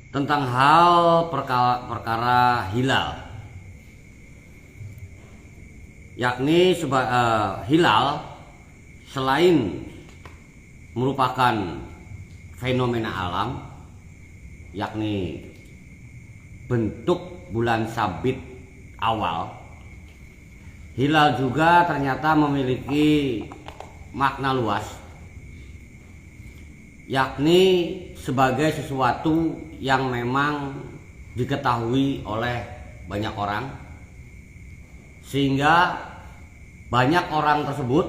tentang hal perkara hilal, yakni hilal selain merupakan fenomena alam, yakni bentuk bulan sabit awal, hilal juga ternyata memiliki makna luas, yakni sebagai sesuatu yang memang diketahui oleh banyak orang, sehingga banyak orang tersebut,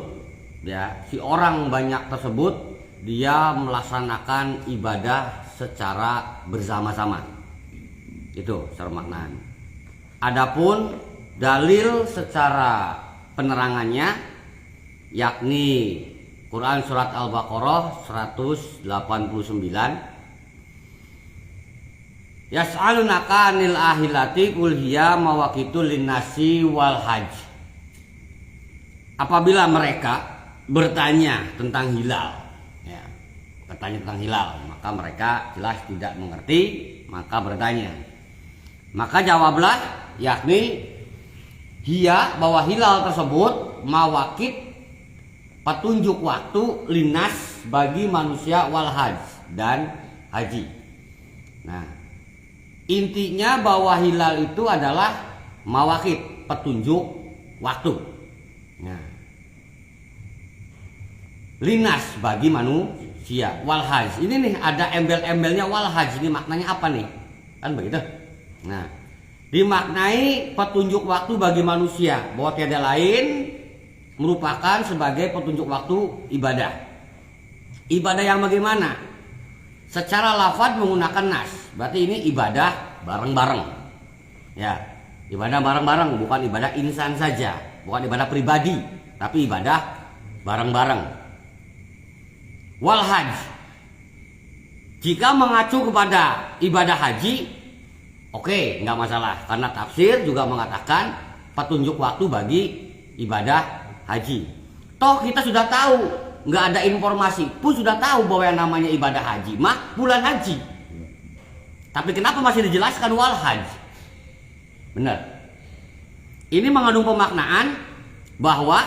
si orang banyak tersebut dia melaksanakan ibadah secara bersama-sama. Itu secara maknanya. Adapun dalil secara penerangannya, yakni Quran surat Al-Baqarah 189, yas'alunaka 'anil ahillati qul hiya mawaqitul linnasi wal hajj. Apabila mereka bertanya tentang hilal, maka mereka jelas tidak mengerti, maka bertanya. Maka jawablah, yakni hiya, bahwa hilal tersebut mawaqit, petunjuk waktu, linas, bagi manusia, wal hajj, dan haji. Nah, intinya bahwa hilal itu adalah mawaqit, petunjuk waktu. Nah, linas, bagi manusia, wal hajj. Ini nih ada embel-embelnya, wal hajj. Ini maknanya apa nih? Kan begitu. Nah, dimaknai petunjuk waktu bagi manusia, bahwa tiada lain merupakan sebagai petunjuk waktu ibadah. Ibadah yang bagaimana? Secara lafaz menggunakan nas. Berarti ini ibadah bareng-bareng. Ya, ibadah bareng-bareng, bukan ibadah insan saja, bukan ibadah pribadi, tapi ibadah bareng-bareng. Wal hajj, jika mengacu kepada ibadah haji, oke, nggak masalah, karena tafsir juga mengatakan petunjuk waktu bagi ibadah haji. Toh kita sudah tahu, nggak ada informasi pun sudah tahu bahwa yang namanya ibadah haji mah bulan haji. Tapi kenapa masih dijelaskan wal hajj? Benar. Ini mengandung pemaknaan bahwa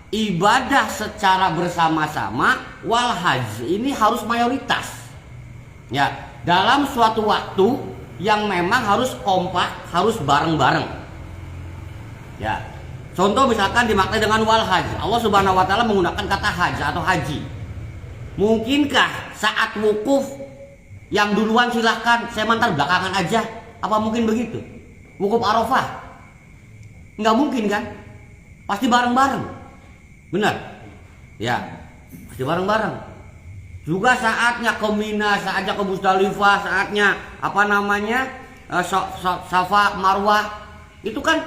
ibadah secara bersama-sama, wal hajj ini harus mayoritas. Ya, dalam suatu waktu yang memang harus kompak, harus bareng-bareng. Ya. Contoh misalkan dimaknai dengan wal hajj, Allah Subhanahu wa taala menggunakan kata hajj atau haji. Mungkinkah saat wukuf yang duluan silahkan, saya mantar belakangan aja? Apa mungkin begitu? Wukuf Arafah? Nggak mungkin kan? Pasti bareng-bareng. Benar? Ya, pasti bareng-bareng. Juga saatnya ke Mina, saatnya ke Musdalifah, saatnya Safa Marwah, itu kan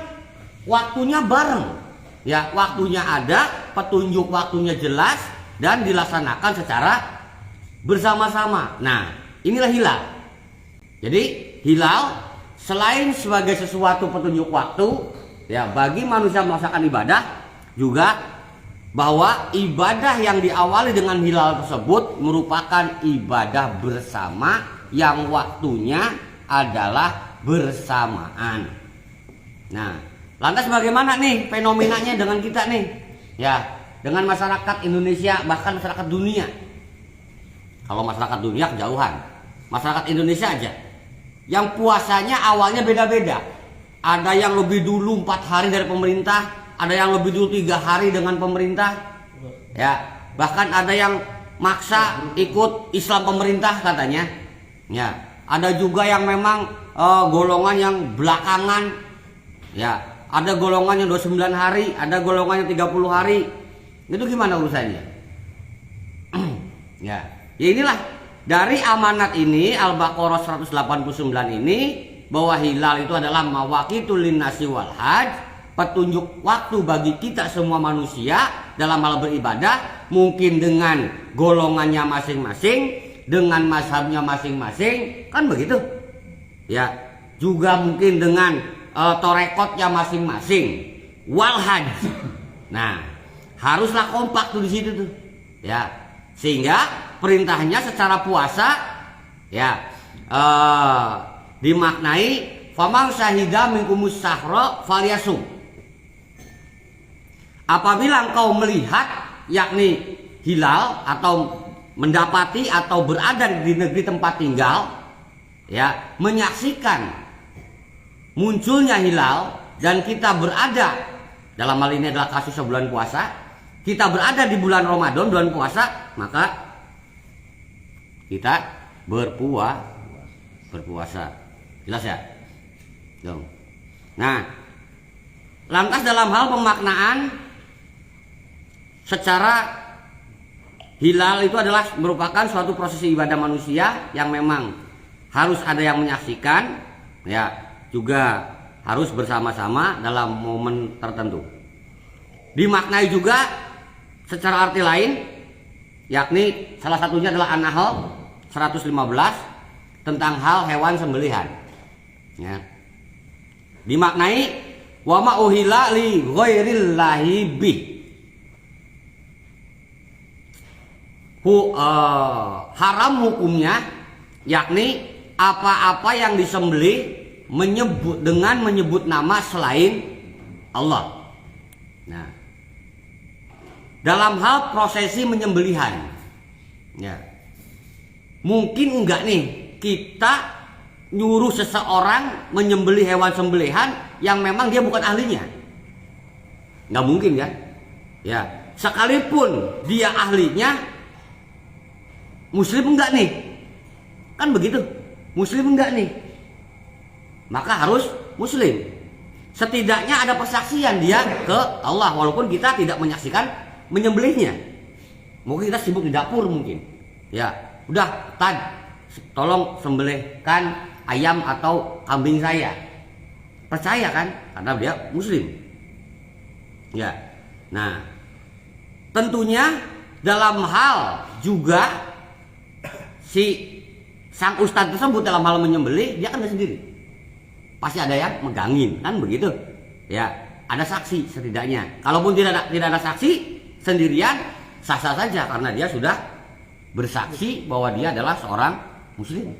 waktunya bareng. Ya, waktunya ada, petunjuk waktunya jelas, dan dilaksanakan secara bersama-sama. Nah, inilah hilal. Jadi hilal selain sebagai sesuatu petunjuk waktu, ya, bagi manusia melaksanakan ibadah, juga bahwa ibadah yang diawali dengan hilal tersebut merupakan ibadah bersama yang waktunya adalah bersamaan. Nah, lantas bagaimana nih fenomenanya dengan kita nih? Ya, dengan masyarakat Indonesia, bahkan masyarakat dunia. Kalau masyarakat dunia kejauhan. Masyarakat Indonesia aja, yang puasanya awalnya beda-beda. Ada yang lebih dulu 4 hari dari pemerintah, ada yang lebih dulu 3 hari dengan pemerintah. Ya, bahkan ada yang maksa ikut Islam pemerintah katanya. Ya, ada juga yang memang golongan yang belakangan. Ya, ada golongan yang 29 hari, ada golongan yang 30 hari. Itu gimana urusannya? Ya, inilah dari amanat ini, Al-Baqarah 189 ini, bahwa hilal itu adalah mawaqitul linnasi wal hajj, petunjuk waktu bagi kita semua manusia dalam hal beribadah, mungkin dengan golongannya masing-masing, dengan mazhabnya masing-masing, kan begitu? Ya, juga mungkin dengan torekotnya masing-masing, wal hajj. Nah, haruslah kompak tuh di situ tuh, ya, sehingga perintahnya secara puasa, ya, dimaknai famang syahida minkumus sahra falyasum. Apabila engkau melihat yakni hilal atau mendapati atau berada di negeri tempat tinggal, ya, menyaksikan munculnya hilal dan kita berada, dalam hal ini adalah kasus sebulan puasa, kita berada di bulan Ramadan, bulan puasa, maka kita berpuasa. Jelas ya? Nah, lantas dalam hal pemaknaan secara hilal itu adalah merupakan suatu proses ibadah manusia yang memang harus ada yang menyaksikan, ya, juga harus bersama-sama dalam momen tertentu. Dimaknai juga secara arti lain, yakni salah satunya adalah An-Nahl 115 tentang hal hewan sembelihan. Ya. Dimaknai wa ma uhilla li ghairillahi bih. Haram hukumnya yakni apa-apa yang disembelih dengan menyebut nama selain Allah. Nah, dalam hal prosesi menyembelihan, ya, mungkin enggak nih kita nyuruh seseorang menyembelih hewan sembelihan yang memang dia bukan ahlinya? Nggak mungkin kan? Ya, sekalipun dia ahlinya, Muslim enggak nih? Kan begitu. Muslim enggak nih? Maka harus Muslim. Setidaknya ada persaksian dia ke Allah, walaupun kita tidak menyaksikan menyembelihnya. Mungkin kita sibuk di dapur mungkin. Ya, udah, tolong sembelihkan ayam atau kambing saya. Percaya kan? Karena dia Muslim. Ya. Nah, tentunya dalam hal juga si sang ustadz tersebut dalam hal menyembelih, dia kan sendiri, pasti ada yang megangin, kan begitu ya, ada saksi setidaknya. Kalaupun tidak ada saksi, sendirian sah-sah saja karena dia sudah bersaksi bahwa dia adalah seorang Muslim.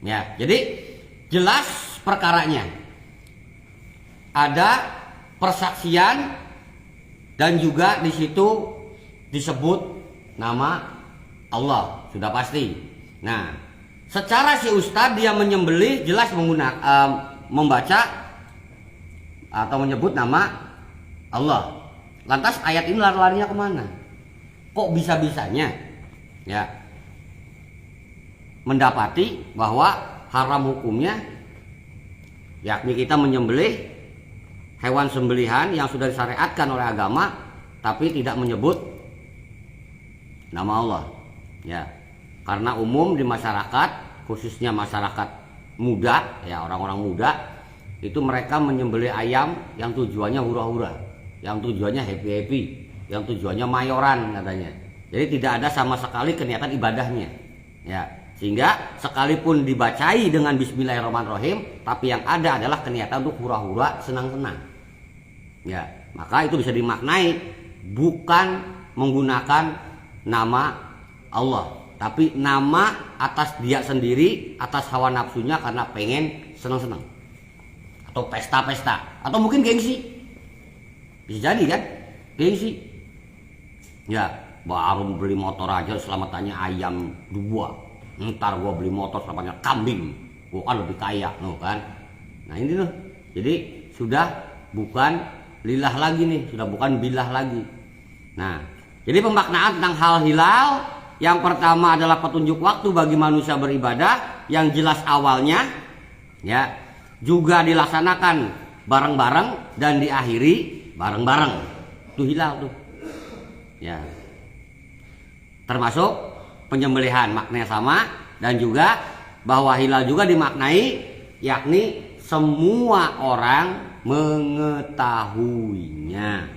Ya, jadi jelas perkaranya, ada persaksian dan juga di situ disebut nama Allah, sudah pasti. Nah, secara si ustadz dia menyembelih jelas membaca atau menyebut nama Allah. Lantas ayat ini larinya kemana? Kok bisa-bisanya ya mendapati bahwa haram hukumnya yakni kita menyembelih hewan sembelihan yang sudah disyariatkan oleh agama tapi tidak menyebut nama Allah. Ya, karena umum di masyarakat, khususnya masyarakat muda, ya, orang-orang muda itu mereka menyembelih ayam yang tujuannya hura-hura, yang tujuannya happy-happy, yang tujuannya mayoran katanya. Jadi tidak ada sama sekali keniatan ibadahnya. Ya, sehingga sekalipun dibacai dengan bismillahirrahmanirrahim, tapi yang ada adalah keniatan untuk hura-hura, senang-senang. Ya, maka itu bisa dimaknai bukan menggunakan nama Allah, tapi nama atas dia sendiri, atas hawa nafsunya karena pengen senang-senang atau pesta-pesta atau mungkin gengsi, bisa jadi kan, gengsi. Ya, baru beli motor aja selamatannya ayam 2, ntar gua beli motor selamatannya kambing, gua kan lebih kaya, no, kan. Nah ini tuh, jadi sudah bukan lillah lagi nih, sudah bukan billah lagi. Nah, jadi pemaknaan tentang hal hilal yang pertama adalah petunjuk waktu bagi manusia beribadah yang jelas awalnya, ya, juga dilaksanakan bareng-bareng dan diakhiri bareng-bareng. Itu hilal tuh. Ya. Termasuk penyembelihan maknanya sama, dan juga bahwa hilal juga dimaknai yakni semua orang mengetahuinya.